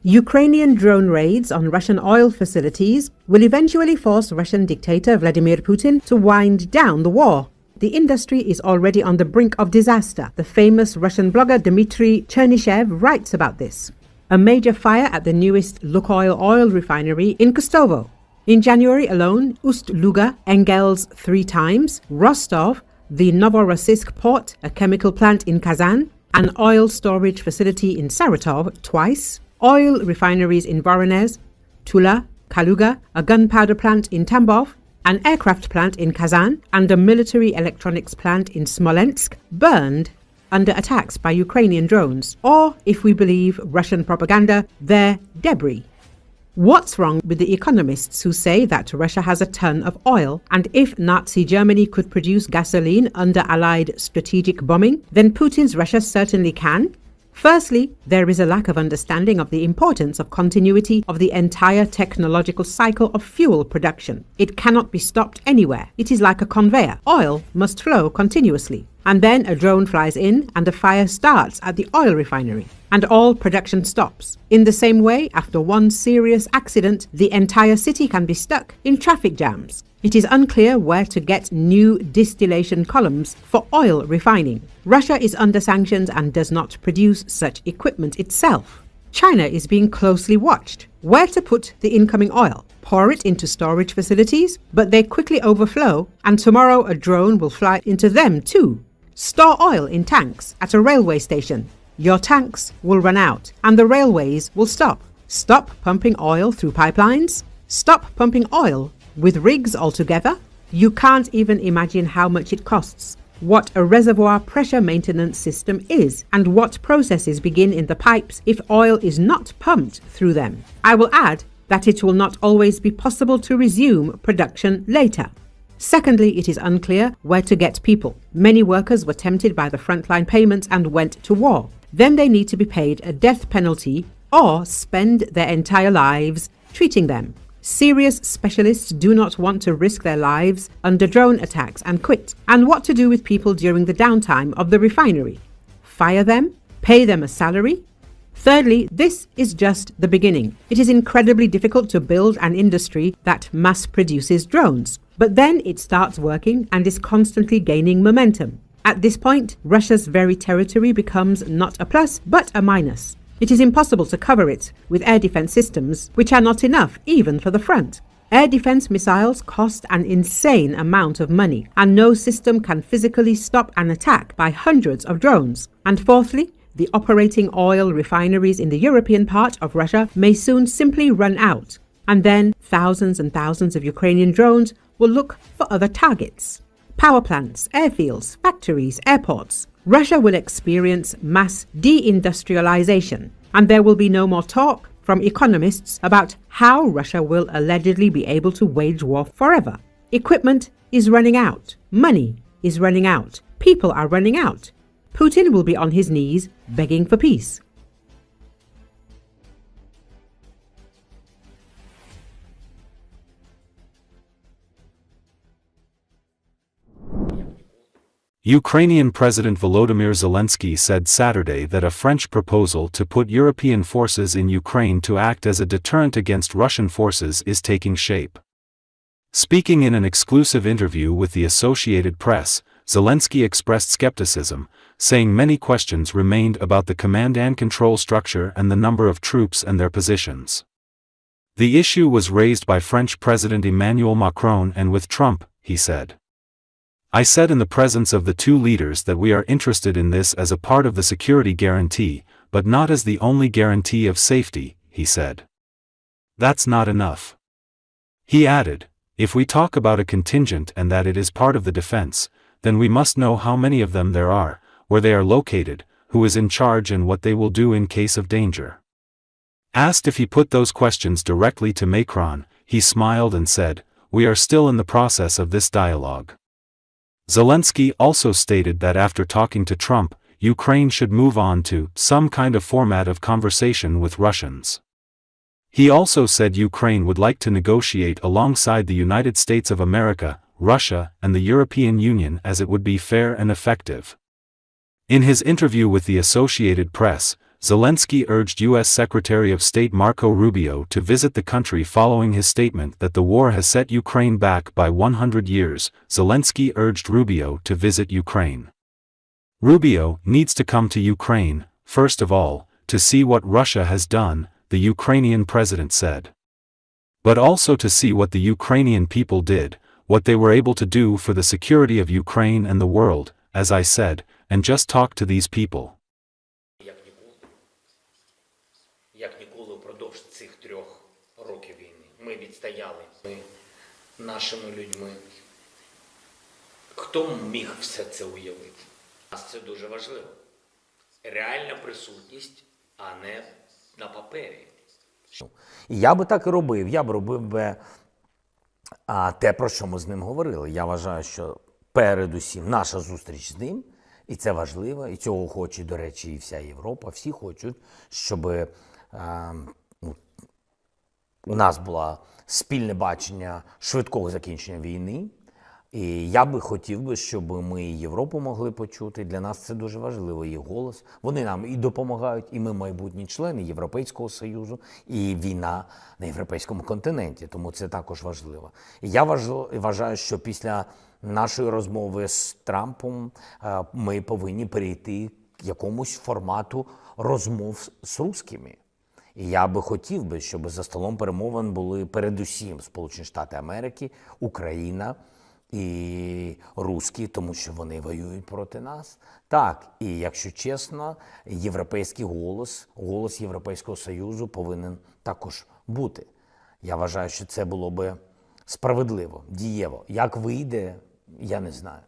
Ukrainian drone raids on Russian oil facilities will eventually force Russian dictator Vladimir Putin to wind down the war. The industry is already on the brink of disaster. The famous Russian blogger Dmitry Chernyshev writes about this. A major fire at the newest Lukoil oil refinery in Kostovo. In January alone, Ust-Luga, Engels 3 times, Rostov, the Novorossiysk port, a chemical plant in Kazan, an oil storage facility in Saratov twice, oil refineries in Voronezh, Tula, Kaluga, a gunpowder plant in Tambov, an aircraft plant in Kazan, and a military electronics plant in Smolensk burned under attacks by Ukrainian drones, or, if we believe Russian propaganda, their debris. What's wrong with the economists who say that Russia has a ton of oil, and if Nazi Germany could produce gasoline under Allied strategic bombing, then Putin's Russia certainly can? Firstly, there is a lack of understanding of the importance of continuity of the entire technological cycle of fuel production. It cannot be stopped anywhere. It is like a conveyor. Oil must flow continuously. And then a drone flies in and a fire starts at the oil refinery, and all production stops. In the same way, after one serious accident, the entire city can be stuck in traffic jams. It is unclear where to get new distillation columns for oil refining. Russia is under sanctions and does not produce such equipment itself. China is being closely watched. Where to put the incoming oil? Pour it into storage facilities, but they quickly overflow, and tomorrow a drone will fly into them too. Store oil in tanks at a railway station. Your tanks will run out, and the railways will stop. Stop pumping oil through pipelines. Stop pumping oil with rigs altogether. You can't even imagine how much it costs, what a reservoir pressure maintenance system is, and what processes begin in the pipes if oil is not pumped through them. I will add that it will not always be possible to resume production later. Secondly, it is unclear where to get people. Many workers were tempted by the frontline payments and went to war. Then they need to be paid a death penalty or spend their entire lives treating them. Serious specialists do not want to risk their lives under drone attacks and quit. And what to do with people during the downtime of the refinery? Fire them? Pay them a salary? Thirdly, this is just the beginning. It is incredibly difficult to build an industry that mass produces drones. But then it starts working and is constantly gaining momentum. At this point, Russia's very territory becomes not a plus, but a minus. It is impossible to cover it with air defense systems, which are not enough even for the front. Air defense missiles cost an insane amount of money, and no system can physically stop an attack by hundreds of drones. And fourthly, the operating oil refineries in the European part of Russia may soon simply run out, and then thousands and thousands of Ukrainian drones will look for other targets. Power plants, airfields, factories, airports. Russia will experience mass deindustrialization, and there will be no more talk from economists about how Russia will allegedly be able to wage war forever. Equipment is running out. Money is running out. People are running out. Putin will be on his knees begging for peace. Ukrainian President Volodymyr Zelensky said Saturday that a French proposal to put European forces in Ukraine to act as a deterrent against Russian forces is taking shape. Speaking in an exclusive interview with the Associated Press, Zelensky expressed skepticism, saying many questions remained about the command and control structure and the number of troops and their positions. The issue was raised by French President Emmanuel Macron and with Trump, he said. I said in the presence of the two leaders that we are interested in this as a part of the security guarantee, but not as the only guarantee of safety, he said. That's not enough. He added, if we talk about a contingent and that it is part of the defense, then we must know how many of them there are, where they are located, who is in charge and what they will do in case of danger. Asked if he put those questions directly to Macron, he smiled and said, we are still in the process of this dialogue. Zelensky also stated that after talking to Trump, Ukraine should move on to some kind of format of conversation with Russians. He also said Ukraine would like to negotiate alongside the United States of America, Russia, and the European Union as it would be fair and effective. In his interview with the Associated Press, Zelensky urged U.S. Secretary of State Marco Rubio to visit the country following his statement that the war has set Ukraine back by 100 years. Zelensky urged Rubio to visit Ukraine. Rubio needs to come to Ukraine, first of all, to see what Russia has done, the Ukrainian president said. But also to see what the Ukrainian people did, what they were able to do for the security of Ukraine and the world, as I said, and just talk to these people. Як ніколи впродовж цих 3 років війни ми відстояли нашими людьми. Хто міг все це уявити? Це дуже важливо. Реальна присутність, а не на папері. І я би так і робив. Я б робив би те, про що ми з ним говорили. Я вважаю, що передусім наша зустріч з ним, і це важливо, і цього хоче, до речі, і вся Європа. Всі хочуть, щоб у нас було спільне бачення швидкого закінчення війни. І я би хотів, щоб ми і Європу могли почути. Для нас це дуже важливо, їх голос. Вони нам і допомагають, і ми майбутні члени Європейського Союзу, і війна на європейському континенті. Тому це також важливо. І я вважаю, що після нашої розмови з Трампом ми повинні перейти к якомусь формату розмов з русскими. І я би хотів, щоб за столом перемовин були передусім Сполучені Штати Америки, Україна і русські, тому що вони воюють проти нас. Так, і якщо чесно, європейський голос, голос Європейського Союзу повинен також бути. Я вважаю, що це було би справедливо, дієво. Як вийде, я не знаю.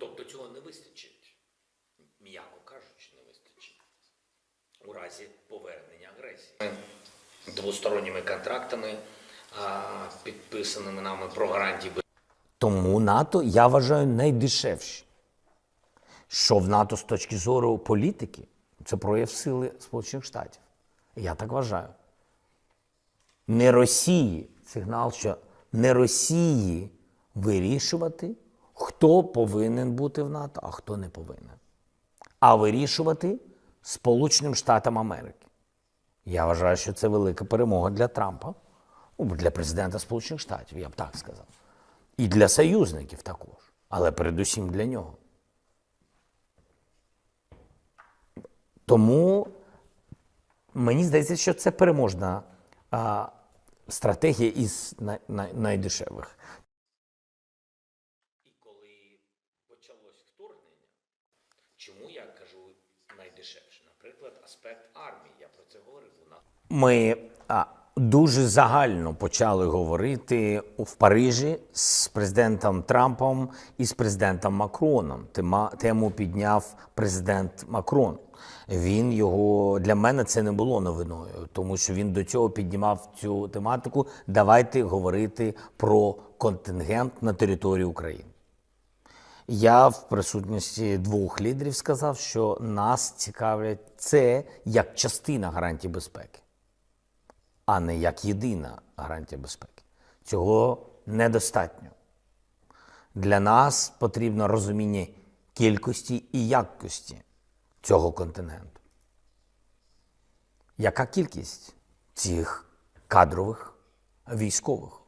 Тобто цього не вистачить, м'яко кажучи, не вистачить, у разі повернення агресії. Двосторонніми контрактами, підписаними нами про гарантії. Тому НАТО, я вважаю, найдешевші. Що в НАТО з точки зору політики, це прояв сили Сполучених Штатів. Я так вважаю. Не Росії, сигнал, що не Росії вирішувати, хто повинен бути в НАТО, а хто не повинен. А вирішувати Сполученим Штатам Америки. Я вважаю, що це велика перемога для Трампа, для президента Сполучених Штатів, я б так сказав. І для союзників також, але передусім для нього. Тому мені здається, що це переможна стратегія із найдешевих. І коли почалось вторгнення, чому я кажу найдешевше? Наприклад, аспект армії, я про це говорив у нас. Ми дуже загально почали говорити в Парижі з президентом Трампом і з президентом Макроном. Тему підняв президент Макрон. Для мене це не було новиною, тому що він до цього піднімав цю тематику. Давайте говорити про контингент на території України. Я в присутності 2 лідерів сказав, що нас цікавлять це як частина гарантії безпеки, а не як єдина гарантія безпеки. Цього недостатньо. Для нас потрібно розуміння кількості і якості цього континенту. Яка кількість цих кадрових військових?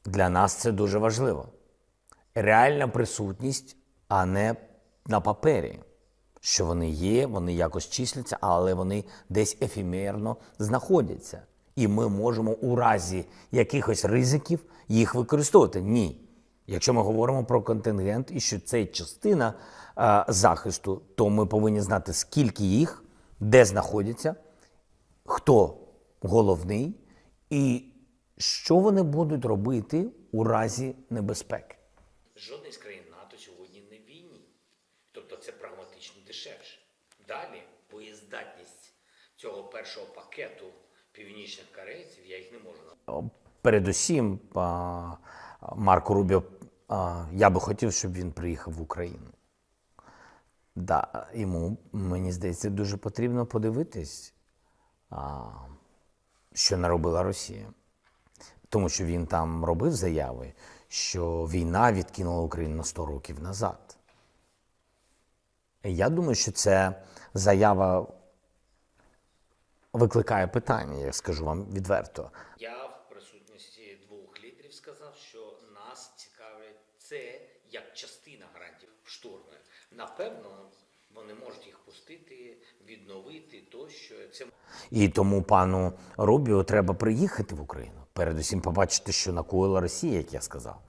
Для нас це дуже важливо. Реальна присутність, а не на папері. Що вони є, вони якось числяться, але вони десь ефемерно знаходяться. І ми можемо у разі якихось ризиків їх використовувати. Ні. Якщо ми говоримо про контингент і що це частина захисту, то ми повинні знати, скільки їх, де знаходяться, хто головний і що вони будуть робити у разі небезпеки. Жодний з країн НАТО сьогодні не в війні. Тобто це прагматично дешевше. Далі боєздатність цього першого пакету північних корейців, я їх не можу. Передусім, Марко Рубіо, я би хотів, щоб він приїхав в Україну. Да, йому, мені здається, дуже потрібно подивитись, що наробила Росія. Тому що він там робив заяви, що війна відкинула Україну на 100 років назад. Я думаю, що ця заява викликає питання, я скажу вам відверто. Я в присутності двох лідерів сказав, що нас цікавить це як частина гарантій штурму. Напевно, вони можуть їх пустити, відновити тощо. Це І тому пану Рубіо треба приїхати в Україну. Передусім побачити, що накоїла Росія, як я сказав.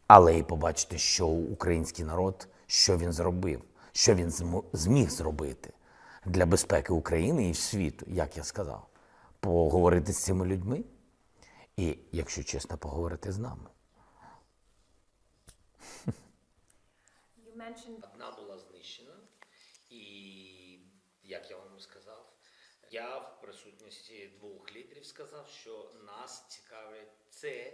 Але і побачити, що український народ, що він зробив, що він зміг зробити для безпеки України і світу, як я сказав. Поговорити з цими людьми і, якщо чесно, поговорити з нами. одна була знищена, і, як я вам сказав, я в присутності двох лідерів сказав, що нас цікавить це